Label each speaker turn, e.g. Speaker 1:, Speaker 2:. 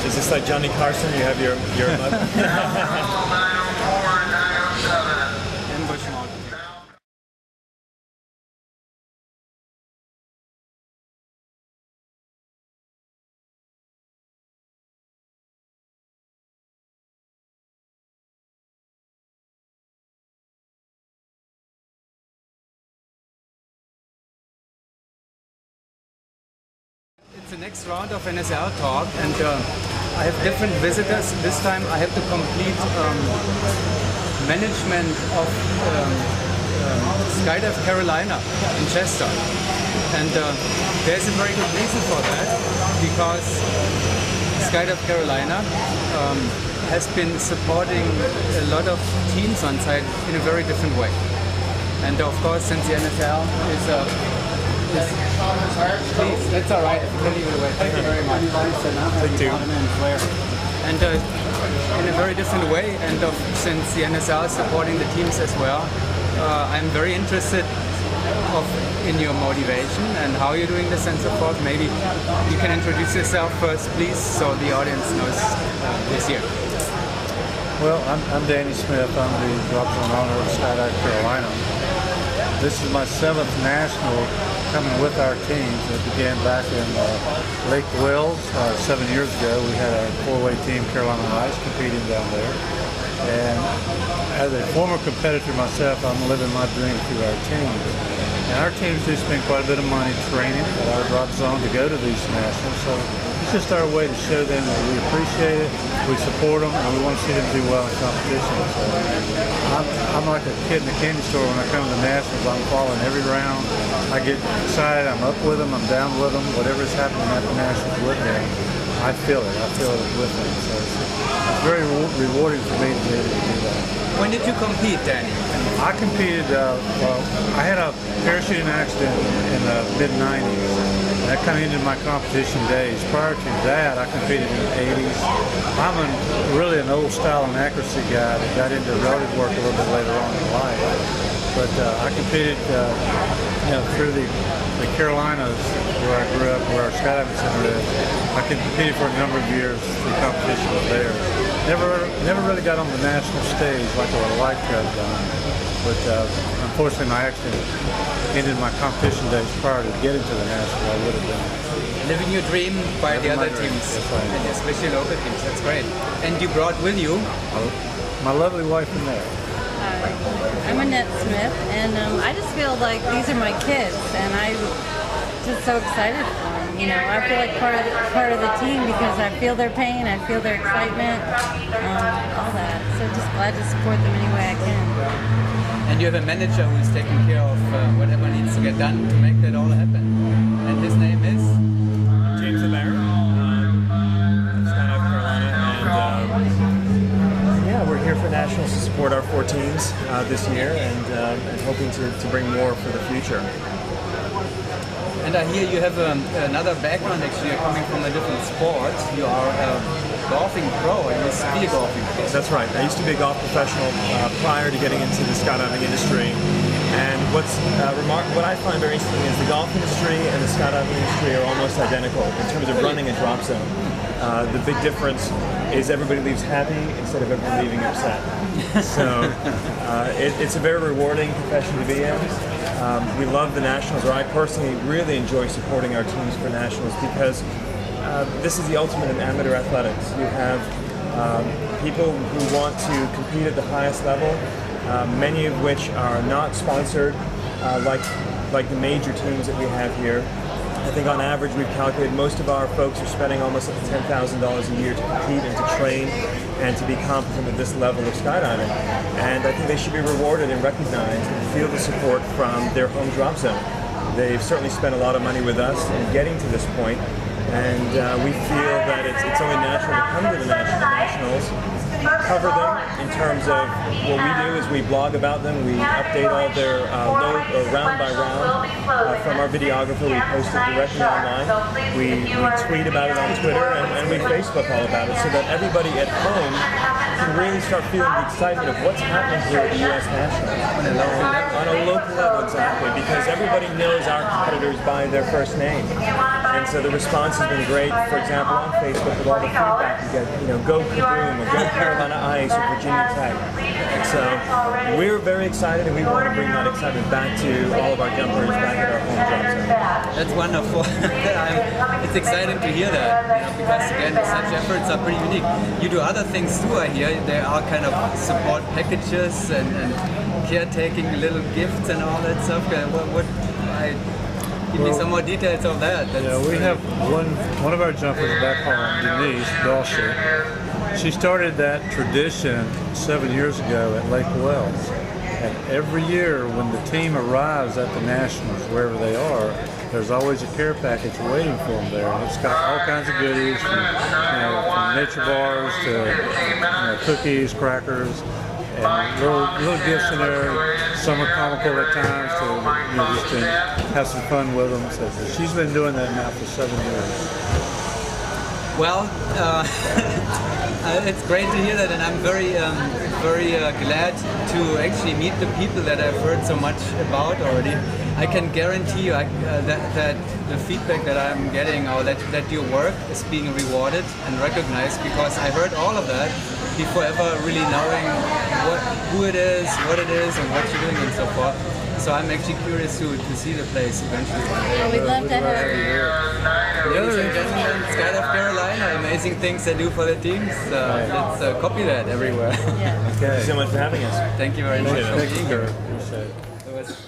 Speaker 1: Is this like Johnny Carson? You have your
Speaker 2: It's the next round of NSL talk, and I have different visitors. This time I have the complete management of Skydive Carolina in Chester. And there's a very good reason for that, because Skydive Carolina has been supporting a lot of teams on site in a very different way. And of course, since the NSL is please, that's all right. I'll leave it away. Thank you very much.
Speaker 1: Thank you.
Speaker 2: And in a very different way, and since the NSL is supporting the teams as well, I'm very interested in your motivation and how you're doing this and so forth. Maybe you can introduce yourself first, please, so the audience knows this year.
Speaker 3: Well, I'm Danny Smith. I'm the drop zone owner of Skydive Carolina. This is my 7th national coming with our teams. It began back in Lake Wales 7 years ago. We had a 4-way team, Carolina Ice, competing down there. And as a former competitor myself, I'm living my dream through our teams. And our teams do spend quite a bit of money training at our drop zone to go to these nationals. So it's just our way to show them that we appreciate it, we support them, and we want to see them do well in competition. So I'm like a kid in a candy store when I come to the nationals. I'm following every round. I get excited. I'm up with them. I'm down with them. Whatever's happening at the nationals with them, I feel it. I feel it with them. So it's very rewarding for me to be able to do that.
Speaker 2: When did you compete, Danny?
Speaker 3: I competed, well, I had a parachuting accident in the mid-90s. That kind of ended my competition days. Prior to that, I competed in the 80s. I'm really an old style and accuracy guy that got into relative work a little bit later on in life. But I competed through the Carolinas, where I grew up, where our skydiving center is. I competed for a number of years through competition there. Never really got on the national stage like I would have liked to have done. But unfortunately, my accident ended my competition days prior to getting to the national. I would have been
Speaker 2: living your dream by the other teams, and especially local teams. That's great. And you brought with you
Speaker 3: my lovely wife in there.
Speaker 4: I'm Annette Smith, and I just feel like these are my kids, and I'm just so excited for them. You know, I feel like part of the team because I feel their pain, I feel their excitement, all that. So just glad to support them any way I can.
Speaker 2: And you have a manager who is taking care of whatever needs to get done to make that all happen. And his name is
Speaker 1: James LeBaron, Skydive Carolina, and yeah, we're here for nationals to support our 4 teams this year, and hoping to bring more for the future.
Speaker 2: And I hear you have another background. Actually, you're coming from a different sport. You are a golfing pro. You used to be a golfing pro.
Speaker 1: That's right. I used to be a golf professional prior to getting into the skydiving industry. And what I find very interesting is the golf industry and the skydiving industry are almost identical in terms of running a drop zone. The big difference is everybody leaves happy instead of everyone leaving upset. So it's a very rewarding profession to be in. We love the nationals, or I personally really enjoy supporting our teams for nationals because this is the ultimate in amateur athletics. You have people who want to compete at the highest level, many of which are not sponsored like the major teams that we have here. I think on average we've calculated most of our folks are spending almost up to $10,000 a year to compete and to train and to be competent at this level of skydiving. And I think they should be rewarded and recognized and feel the support from their home drop zone. They've certainly spent a lot of money with us in getting to this point, and we feel that it's only natural to come to the nationals, cover them in terms of what we do is we blog about them, we update all their load round by round from our videographer, we post it directly online, we tweet about it on Twitter, and we Facebook all about it so that everybody at home can really start feeling the excitement of what's happening here at the U.S. Nationals on a local level, exactly, because everybody knows our competitors by their first name. And so the response has been great. For example, on Facebook, with all the feedback you get, go Kaboom, or go Carolina Ice, or Virginia Tech. And so we're very excited, and we want to bring that excitement back to all of our jumpers back at our home jump zone.
Speaker 2: That's wonderful. It's exciting to hear that, because again, such efforts are pretty unique. You do other things too, I hear. There are kind of support packages and caretaking little gifts and all that stuff. Give me some more details of that.
Speaker 3: We have one of our jumpers back home, Denise Dawson. She started that tradition 7 years ago at Lake Wells. And every year when the team arrives at the Nationals, wherever they are, there's always a care package waiting for them there. And it's got all kinds of goodies from nature bars to cookies, crackers, and little gifts in there. Some are comical at times to just to have some fun with them. So she's been doing that now for 7 years.
Speaker 2: Well, it's great to hear that, and I'm very glad to actually meet the people that I've heard so much about already. I can guarantee you that the feedback that I'm getting, or that your work is being rewarded and recognized, because I heard all of that before ever really knowing who it is, what it is, and what you're doing and so forth. So I'm actually curious to see the place eventually.
Speaker 4: Well, we'd love to have you.
Speaker 2: Ladies and gentlemen, Skydive Carolina, amazing things they do for the teams. Let's copy that everywhere.
Speaker 4: Yeah.
Speaker 1: Thank you so much for having us.
Speaker 2: Thank you very much for
Speaker 3: Thank
Speaker 2: being
Speaker 3: you,
Speaker 2: here.
Speaker 3: sir. Appreciate it.
Speaker 2: It was